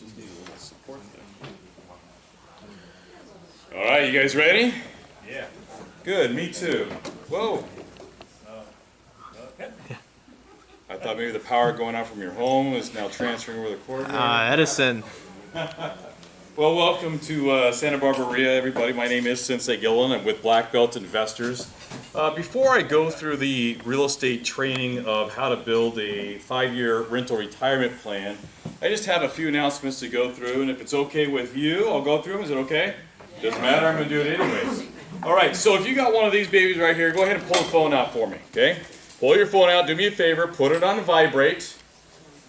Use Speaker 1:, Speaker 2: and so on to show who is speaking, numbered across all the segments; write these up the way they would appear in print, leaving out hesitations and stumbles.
Speaker 1: Just need a little support there. All right, you guys ready?
Speaker 2: Yeah.
Speaker 1: Good, me too. Whoa.
Speaker 2: Okay.
Speaker 1: I thought maybe the power going out from your home is now transferring over the cord.
Speaker 3: Edison.
Speaker 1: Well, welcome to Santa Barbara SBREIA, everybody. My name is Sensei Gilliland. I'm with Black Belt Investors. Before I go through the real estate training of how to build a 5-year rental retirement plan, I just have a few announcements to go through, and if it's okay with you, I'll go through them. Is it okay? Doesn't matter, I'm going to do it anyways. All right, so if you got one of these babies right here, go ahead and pull the phone out for me, okay? Pull your phone out, do me a favor, put it on vibrate.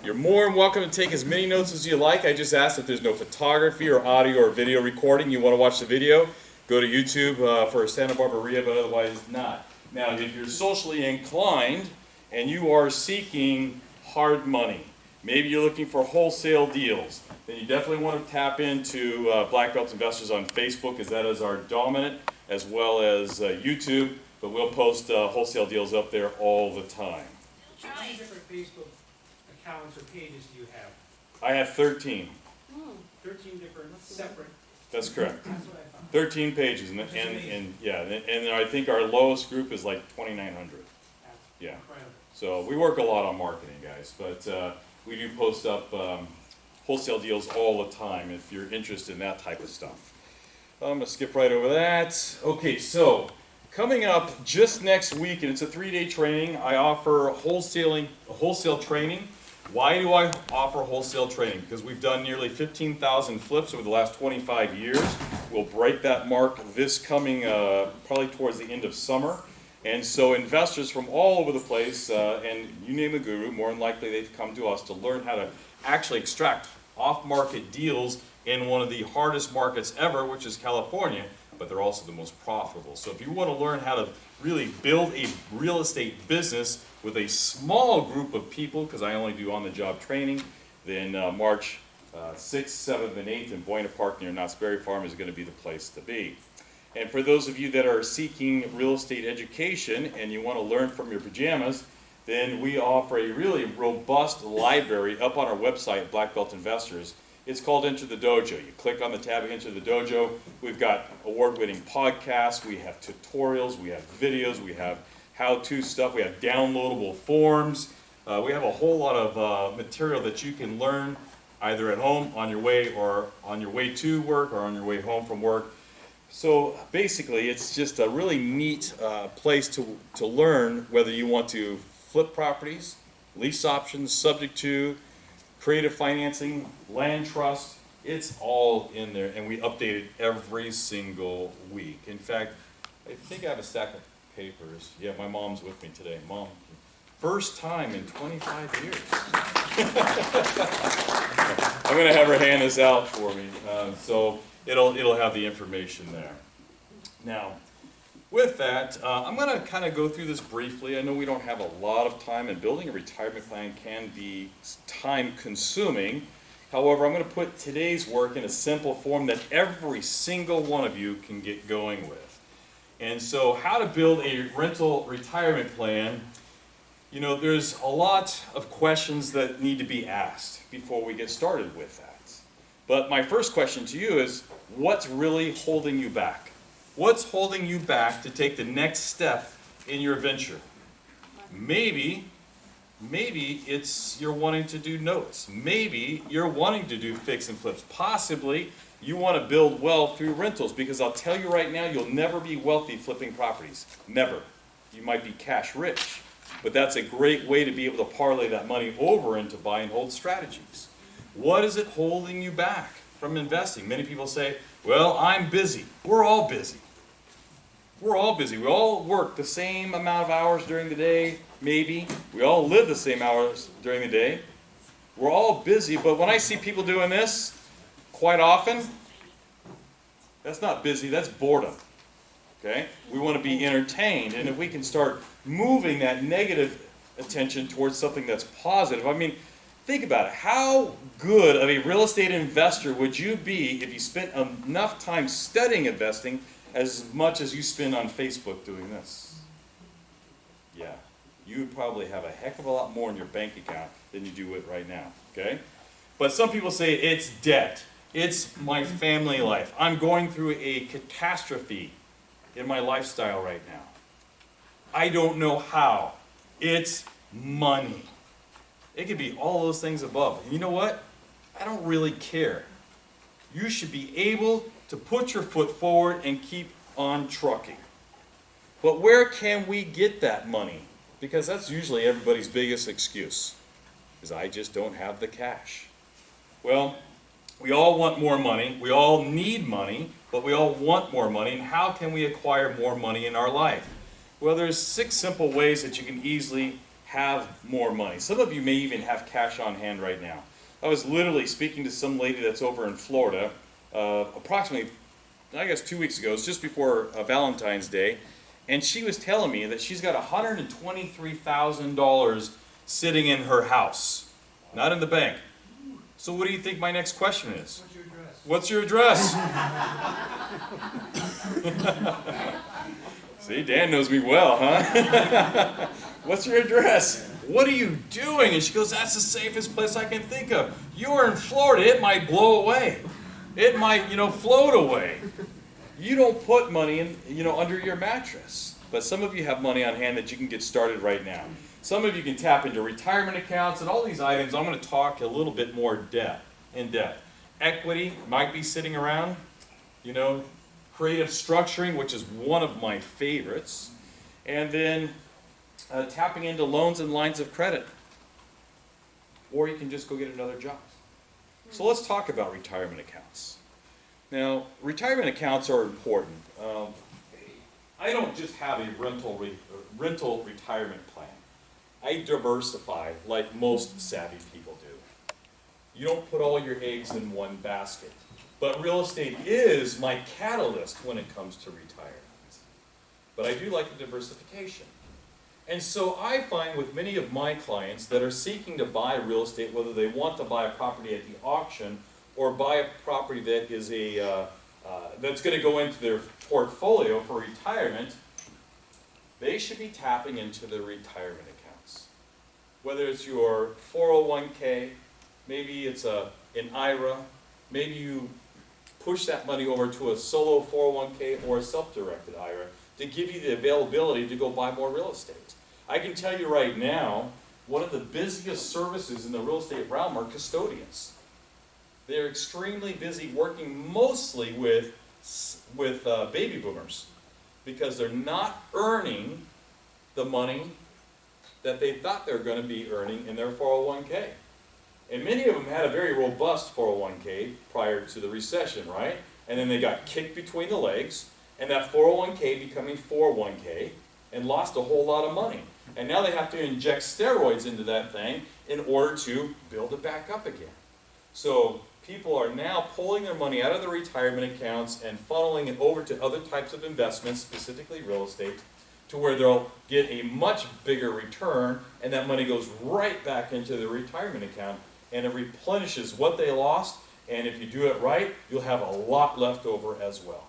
Speaker 1: You're more than welcome to take as many notes as you like. I just ask that there's no photography or audio or video recording. You want to watch the video, go to YouTube for Santa Barbara SBREIA, but otherwise not. Now, if you're socially inclined and you are seeking hard money, maybe you're looking for wholesale deals, then you definitely want to tap into Black Belt Investors on Facebook, as that is our dominant, as well as YouTube, but we'll post wholesale deals up there all the time.
Speaker 2: How many different Facebook accounts or pages do you have?
Speaker 1: I have 13.
Speaker 2: 13 different separate.
Speaker 1: That's correct.
Speaker 2: That's what I found.
Speaker 1: 13 pages, and I think our lowest group is like 2,900. Yeah.
Speaker 2: Incredible.
Speaker 1: So we work a lot on marketing, guys, but we do post up wholesale deals all the time if you're interested in that type of stuff. I'm going to skip right over that. Okay, so coming up just next week, and it's a 3-day training, I offer wholesale training. Why do I offer wholesale training? Because we've done nearly 15,000 flips over the last 25 years. We'll break that mark this coming probably towards the end of summer. And so investors from all over the place, and you name a guru, more than likely they've come to us to learn how to actually extract off-market deals in one of the hardest markets ever, which is California, but they're also the most profitable. So if you want to learn how to really build a real estate business with a small group of people, because I only do on-the-job training, then March 6th, 7th, and 8th in Buena Park near Knott's Berry Farm is going to be the place to be. And for those of you that are seeking real estate education and you want to learn from your pajamas, then we offer a really robust library up on our website, Black Belt Investors. It's called Enter the Dojo. You click on the tab Enter the Dojo. We've got award-winning podcasts, we have tutorials, we have videos, we have how-to stuff, we have downloadable forms. We have a whole lot of material that you can learn either at home, on your way, or on your way to work, or on your way home from work. So basically, it's just a really neat place to learn whether you want to flip properties, lease options, subject to, creative financing, land trust. It's all in there, and we update it every single week. In fact, I think I have a stack of papers. Yeah, my mom's with me today. Mom, first time in 25 years. I'm going to have her hand this out for me, so it'll have the information there. Now, with that, I'm going to kind of go through this briefly. I know we don't have a lot of time, and building a retirement plan can be time-consuming. However, I'm going to put today's work in a simple form that every single one of you can get going with. And so, how to build a rental retirement plan, you know, there's a lot of questions that need to be asked before we get started with that. But my first question to you is, what's really holding you back? What's holding you back to take the next step in your venture? Maybe it's you're wanting to do notes. Maybe you're wanting to do fix and flips. Possibly you want to build wealth through rentals, because I'll tell you right now, you'll never be wealthy flipping properties. Never. You might be cash rich, but that's a great way to be able to parlay that money over into buy and hold strategies. What is it holding you back from investing? Many people say, well, I'm busy. We're all busy. We're all busy. We all work the same amount of hours during the day, maybe. We all live the same hours during the day. We're all busy, but when I see people doing this, quite often, that's not busy, that's boredom. Okay? We want to be entertained, and if we can start moving that negative attention towards something that's positive, I mean, think about it. How good of a real estate investor would you be if you spent enough time studying investing as much as you spend on Facebook doing this? Yeah, you would probably have a heck of a lot more in your bank account than you do with right now, okay? But some people say it's debt. It's my family life. I'm going through a catastrophe in my lifestyle right now. I don't know how. It's money. It could be all those things above. And you know what? I don't really care. You should be able to put your foot forward and keep on trucking. But where can we get that money? Because that's usually everybody's biggest excuse, is I just don't have the cash. Well, we all want more money, we all need money, but we all want more money, and how can we acquire more money in our life? Well, there's 6 simple ways that you can easily have more money. Some of you may even have cash on hand right now. I was literally speaking to some lady that's over in Florida, approximately, I guess 2 weeks ago, it was just before Valentine's Day, and she was telling me that she's got $123,000 sitting in her house, not in the bank. So what do you think my next question is?
Speaker 2: What's your address?
Speaker 1: What's your address? See, Dan knows me well, huh? What's your address? What are you doing? And she goes, that's the safest place I can think of. You are in Florida, it might blow away. It might, float away. You don't put money in, under your mattress. But some of you have money on hand that you can get started right now. Some of you can tap into retirement accounts and all these items. I'm going to talk a little bit more in depth. Equity might be sitting around, creative structuring, which is one of my favorites, and then tapping into loans and lines of credit. Or you can just go get another job. So let's talk about retirement accounts. Now, retirement accounts are important. I don't just have a rental retirement plan. I diversify like most savvy people do. You don't put all your eggs in one basket. But real estate is my catalyst when it comes to retirement. But I do like the diversification. And so I find with many of my clients that are seeking to buy real estate, whether they want to buy a property at the auction or buy a property that is that's going to go into their portfolio for retirement, they should be tapping into their retirement accounts. Whether it's your 401k, maybe it's an IRA, maybe you push that money over to a solo 401k or a self-directed IRA to give you the availability to go buy more real estate. I can tell you right now, one of the busiest services in the real estate realm are custodians. They're extremely busy working mostly with baby boomers because they're not earning the money that they thought they were going to be earning in their 401k. And many of them had a very robust 401k prior to the recession, right? And then they got kicked between the legs, and that 401k becoming 401k, and lost a whole lot of money. And now they have to inject steroids into that thing in order to build it back up again. So people are now pulling their money out of their retirement accounts and funneling it over to other types of investments, specifically real estate, to where they'll get a much bigger return, and that money goes right back into the retirement account, and it replenishes what they lost, and if you do it right, you'll have a lot left over as well.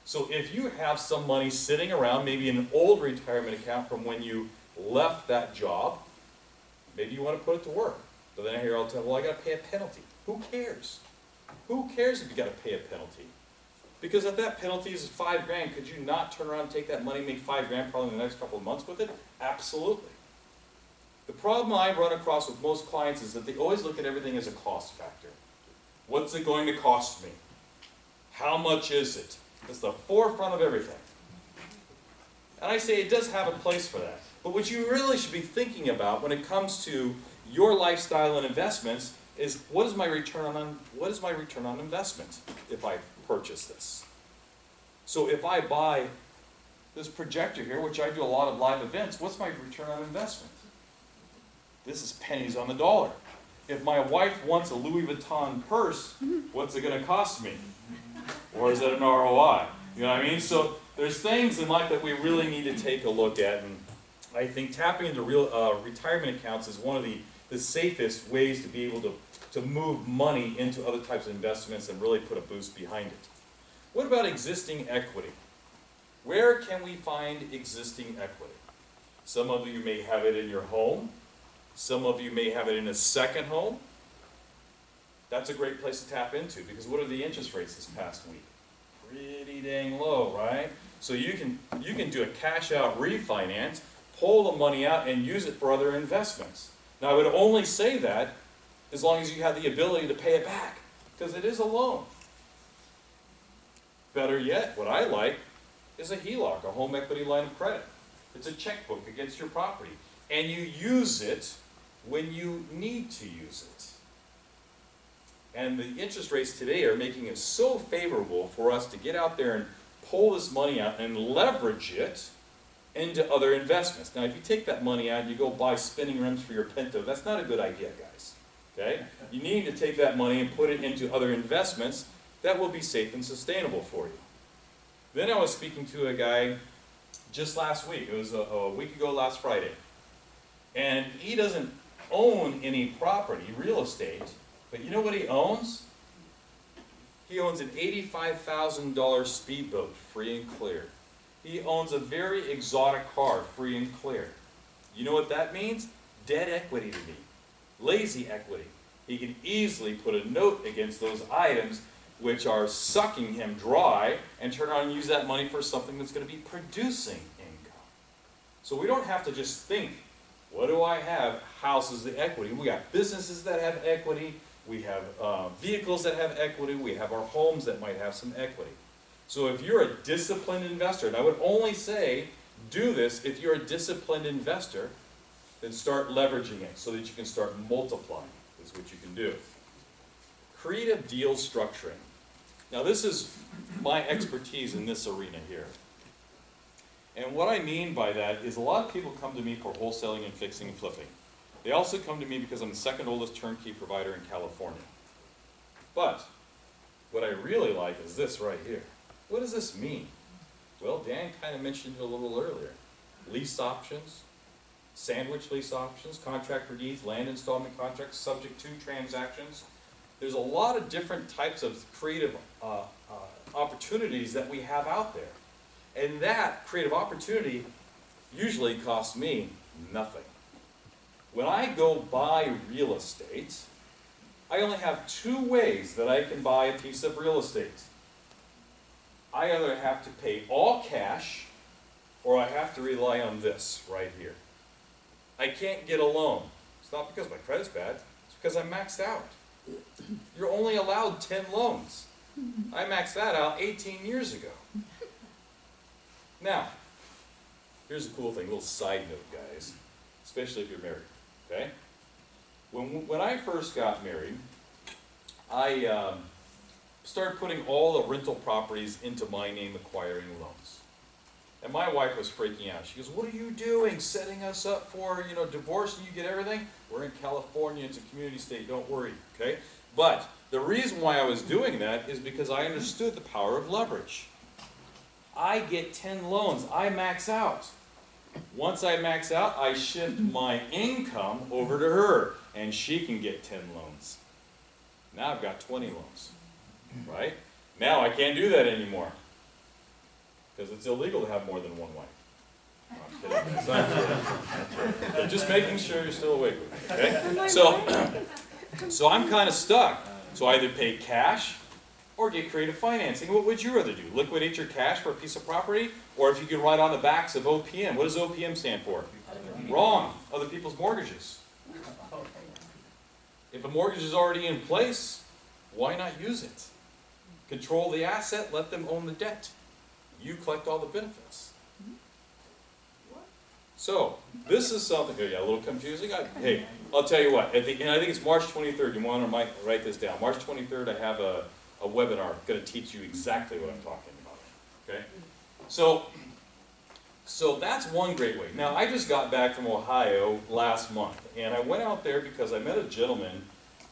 Speaker 1: So if you have some money sitting around, maybe in an old retirement account from when you left that job, maybe you want to put it to work. But then I hear all the time, well, I got to pay a penalty. Who cares? Who cares if you got to pay a penalty? Because if that penalty is $5,000, could you not turn around and take that money and make $5,000 probably in the next couple of months with it? Absolutely. The problem I run across with most clients is that they always look at everything as a cost factor. What's it going to cost me? How much is it? It's the forefront of everything. And I say it does have a place for that. But what you really should be thinking about when it comes to your lifestyle and investments is what is my return on investment if I purchase this? So if I buy this projector here, which I do a lot of live events, what's my return on investment? This is pennies on the dollar. If my wife wants a Louis Vuitton purse, what's it going to cost me? Or is it an ROI? You know what I mean? So there's things in life that we really need to take a look at, and I think tapping into real retirement accounts is one of the safest ways to be able to move money into other types of investments and really put a boost behind it. What about existing equity? Where can we find existing equity? Some of you may have it in your home. Some of you may have it in a second home. That's a great place to tap into, because what are the interest rates this past week? Pretty dang low, right? So you can do a cash out refinance, pull the money out and use it for other investments. Now I would only say that as long as you have the ability to pay it back, because it is a loan. Better yet, what I like is a HELOC, a home equity line of credit. It's a checkbook against your property, and you use it when you need to use it. And the interest rates today are making it so favorable for us to get out there and pull this money out and leverage it into other investments. Now, if you take that money out and you go buy spinning rims for your Pinto, that's not a good idea, guys. Okay? You need to take that money and put it into other investments that will be safe and sustainable for you. Then I was speaking to a guy just last week. It was a week ago last Friday. And he doesn't own any property, real estate, but you know what he owns? He owns an $85,000 speedboat, free and clear. He owns a very exotic car, free and clear. You know what that means? Dead equity to me. Lazy equity. He can easily put a note against those items which are sucking him dry and turn around and use that money for something that's going to be producing income. So we don't have to just think, what do I have? House is the equity. We got businesses that have equity. We have vehicles that have equity. We have our homes that might have some equity. So if you're a disciplined investor, and I would only say do this if you're a disciplined investor, then start leveraging it so that you can start multiplying, is what you can do. Creative deal structuring. Now this is my expertise in this arena here. And what I mean by that is a lot of people come to me for wholesaling and fixing and flipping. They also come to me because I'm the second oldest turnkey provider in California. But what I really like is this right here. What does this mean? Well, Dan kind of mentioned it a little earlier. Lease options, sandwich lease options, contract for deeds, land installment contracts, subject to transactions. There's a lot of different types of creative opportunities that we have out there. And that creative opportunity usually costs me nothing. When I go buy real estate, I only have two ways that I can buy a piece of real estate. I either have to pay all cash, or I have to rely on this right here. I can't get a loan. It's not because my credit's bad, it's because I'm maxed out. You're only allowed 10 loans. I maxed that out 18 years ago. Now, here's a cool thing, a little side note, guys, especially if you're married, okay? When I first got married, I started putting all the rental properties into my name, acquiring loans. And my wife was freaking out. She goes, what are you doing, setting us up for, divorce and you get everything? We're in California, it's a community state, don't worry, okay? But the reason why I was doing that is because I understood the power of leverage. I get 10 loans, I max out. Once I max out, I shift my income over to her, and she can get 10 loans. Now I've got 20 loans, right? Now I can't do that anymore, because it's illegal to have more than one wife. No, I'm kidding. It's not kidding. But just making sure you're still awake with me, okay? So I'm kind of stuck. So I either pay cash or get creative financing. What would you rather do? Liquidate your cash for a piece of property? Or if you could write on the backs of OPM. What does OPM stand for? Wrong. Other people's mortgages. If a mortgage is already in place, why not use it? Control the asset, let them own the debt. You collect all the benefits. So, this is something, a little confusing. Hey, I'll tell you what, and I think it's March 23rd, you want to write this down. March 23rd, I have a webinar going to teach you exactly what I'm talking about. Okay? So that's one great way. Now, I just got back from Ohio last month, and I went out there because I met a gentleman.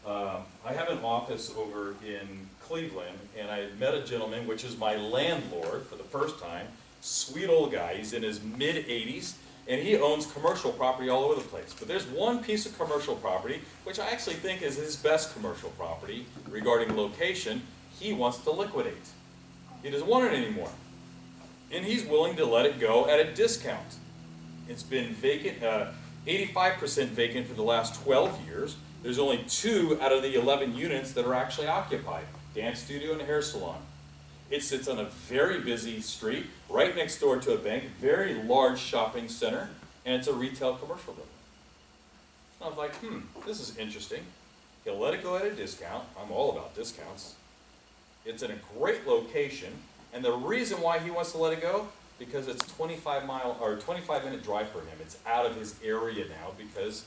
Speaker 1: I have an office over in Cleveland, and I met a gentleman, which is my landlord for the first time. Sweet old guy. He's in his mid-80s, and he owns commercial property all over the place. But there's one piece of commercial property, which I actually think is his best commercial property regarding location, he wants to liquidate. He doesn't want it anymore. And he's willing to let it go at a discount. It's been vacant, 85% vacant for the last 12 years. There's only 2 out of the 11 units that are actually occupied, dance studio and a hair salon. It sits on a very busy street, right next door to a bank, very large shopping center, and it's a retail commercial building. I was like, this is interesting. He'll let it go at a discount. I'm all about discounts. It's in a great location, and the reason why he wants to let it go, because it's 25-minute drive for him. It's out of his area now because,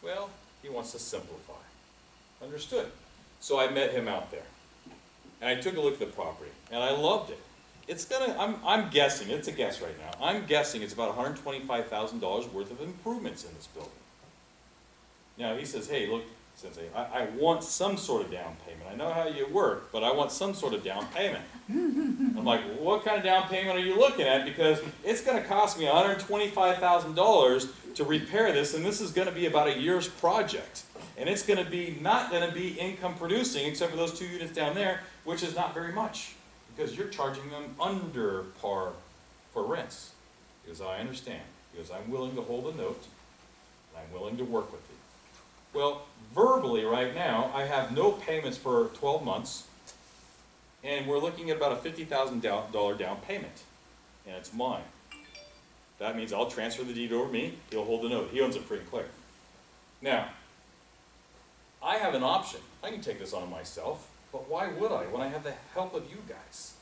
Speaker 1: well, he wants to simplify. Understood. So I met him out there, and I took a look at the property, and I loved it. It's gonna, I'm guessing, it's a guess right now, I'm guessing it's about $125,000 worth of improvements in this building. Now he says, hey, look, Sensei, I want some sort of down payment. I know how you work, but I want some sort of down payment. I'm like, well, what kind of down payment are you looking at? Because it's going to cost me $125,000 to repair this, and this is going to be about a year's project. And it's going to be not going to be income producing, except for those 2 units down there, which is not very much, because you're charging them under par for rents. He goes, I understand. He goes, I'm willing to hold a note, and I'm willing to work with you. Well, verbally right now, I have no payments for 12 months, and we're looking at about a $50,000 down payment, and it's mine. That means I'll transfer the deed over to me, he'll hold the note. He owns it free and clear. Now, I have an option. I can take this on myself, but why would I when I have the help of you guys?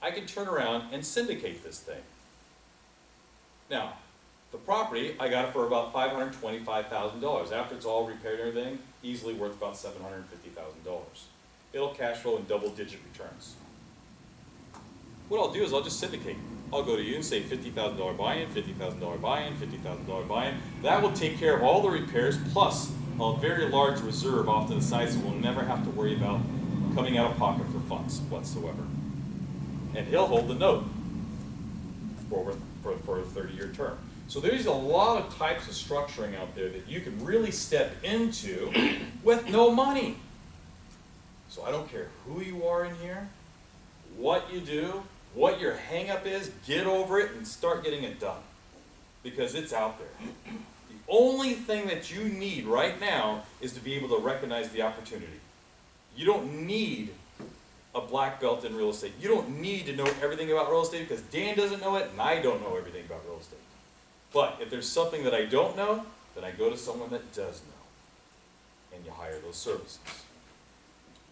Speaker 1: I can turn around and syndicate this thing. Now, the property, I got it for about $525,000. After it's all repaired and everything, easily worth about $750,000. It'll cash flow in double-digit returns. What I'll do is I'll just syndicate. I'll go to you and say $50,000 buy-in, $50,000 buy-in, $50,000 buy-in. That will take care of all the repairs, plus a very large reserve off to the side, so we'll never have to worry about coming out of pocket for funds whatsoever. And he'll hold the note for a 30-year term. So there's a lot of types of structuring out there that you can really step into with no money. So I don't care who you are in here, what you do, what your hang-up is, get over it and start getting it done. Because it's out there. The only thing that you need right now is to be able to recognize the opportunity. You don't need a black belt in real estate. You don't need to know everything about real estate because Dan doesn't know it and I don't know everything about real estate. But if there's something that I don't know, then I go to someone that does know. And you hire those services.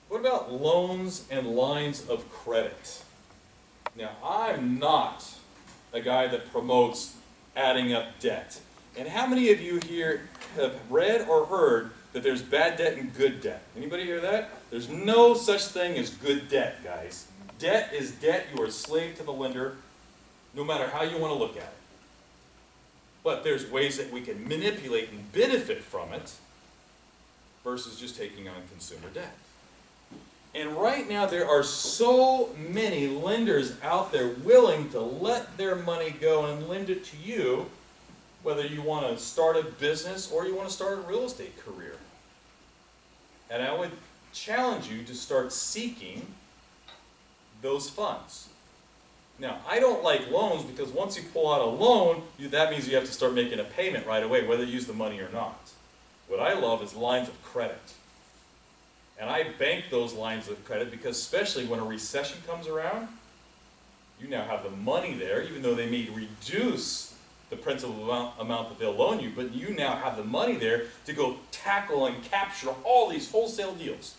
Speaker 1: What about loans and lines of credit? Now, I'm not a guy that promotes adding up debt. And how many of you here have read or heard that there's bad debt and good debt? Anybody hear that? There's no such thing as good debt, guys. Debt is debt. You are a slave to the lender, no matter how you want to look at it. But there's ways that we can manipulate and benefit from it versus just taking on consumer debt. And right now there are so many lenders out there willing to let their money go and lend it to you, whether you want to start a business or you want to start a real estate career. And I would challenge you to start seeking those funds. Now, I don't like loans because once you pull out a loan, that means you have to start making a payment right away, whether you use the money or not. What I love is lines of credit. And I bank those lines of credit because especially when a recession comes around, you now have the money there, even though they may reduce the principal amount that they'll loan you, but you now have the money there to go tackle and capture all these wholesale deals.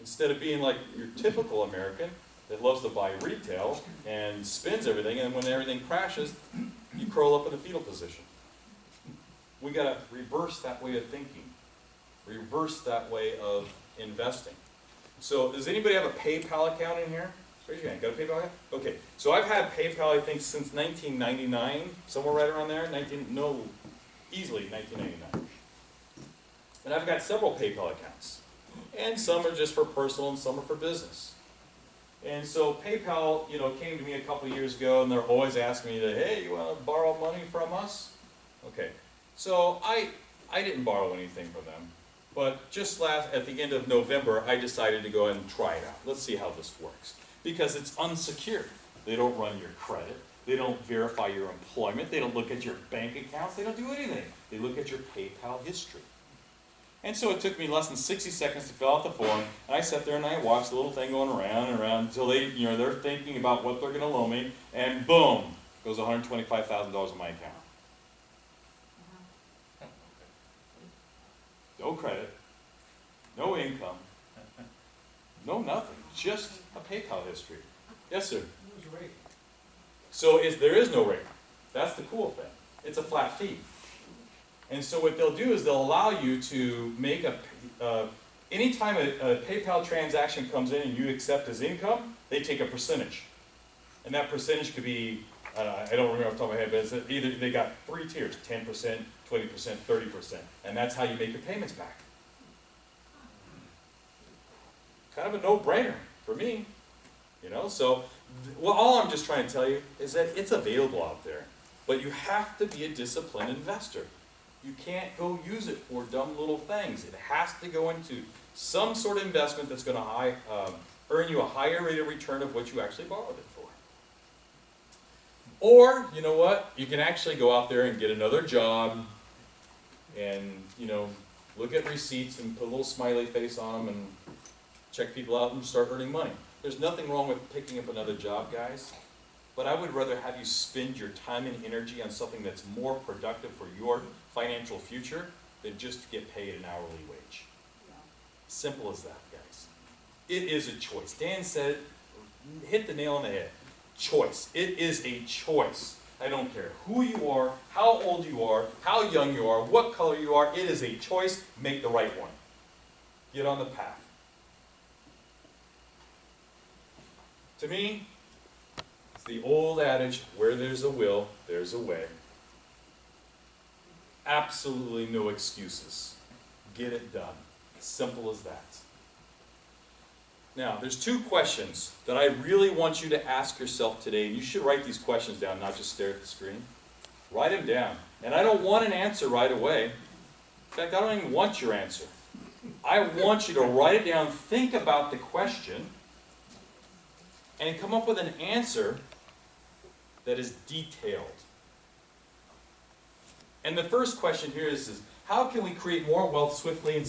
Speaker 1: Instead of being like your typical American that loves to buy retail and spends everything, and when everything crashes, you curl up in a fetal position. We got to reverse that way of thinking. Reverse that way of investing. So does anybody have a PayPal account in here? Raise your hand. Got a PayPal account? Okay. So I've had PayPal, I think, since 1999, somewhere right around there. Easily 1999. And I've got several PayPal accounts. And some are just for personal and some are for business. And so PayPal, came to me a couple of years ago, and they're always asking me, hey, you want to borrow money from us? Okay. So I didn't borrow anything from them. But just at the end of November, I decided to go ahead and try it out. Let's see how this works. Because it's unsecured. They don't run your credit. They don't verify your employment. They don't look at your bank accounts. They don't do anything. They look at your PayPal history. And so it took me less than 60 seconds to fill out the form, and I sat there and I watched the little thing going around and around until they're thinking about what they're going to loan me, and boom, goes $125,000 in my account. No credit, no income, no nothing, just a PayPal history. Yes, sir.
Speaker 2: Who's rate?
Speaker 1: So there is no rate. That's the cool thing. It's a flat fee. And so what they'll do is they'll allow you to make anytime a PayPal transaction comes in and you accept as income, they take a percentage. And that percentage could be, I don't remember off the top of my head, but it's either they got 3 tiers, 10%, 20%, 30%. And that's how you make your payments back. Kind of a no-brainer for me. So well, all I'm just trying to tell you is that it's available out there. But you have to be a disciplined investor. You can't go use it for dumb little things. It has to go into some sort of investment that's going to earn you a higher rate of return of what you actually borrowed it for. Or, you know what? You can actually go out there and get another job and, look at receipts and put a little smiley face on them and check people out and start earning money. There's nothing wrong with picking up another job, guys. But I would rather have you spend your time and energy on something that's more productive for your financial future than just to get paid an hourly wage. Simple as that, guys. It is a choice. Dan said it, hit the nail on the head. Choice. It is a choice. I don't care who you are, how old you are, how young you are, what color you are. It is a choice. Make the right one. Get on the path. To me, it's the old adage, where there's a will, there's a way. Absolutely no excuses. Get it done. Simple as that. Now, there's 2 questions that I really want you to ask yourself today, and you should write these questions down, not just stare at the screen. Write them down. And I don't want an answer right away. In fact, I don't even want your answer. I want you to write it down, think about the question, and come up with an answer that is detailed. And the first question here is how can we create more wealth swiftly and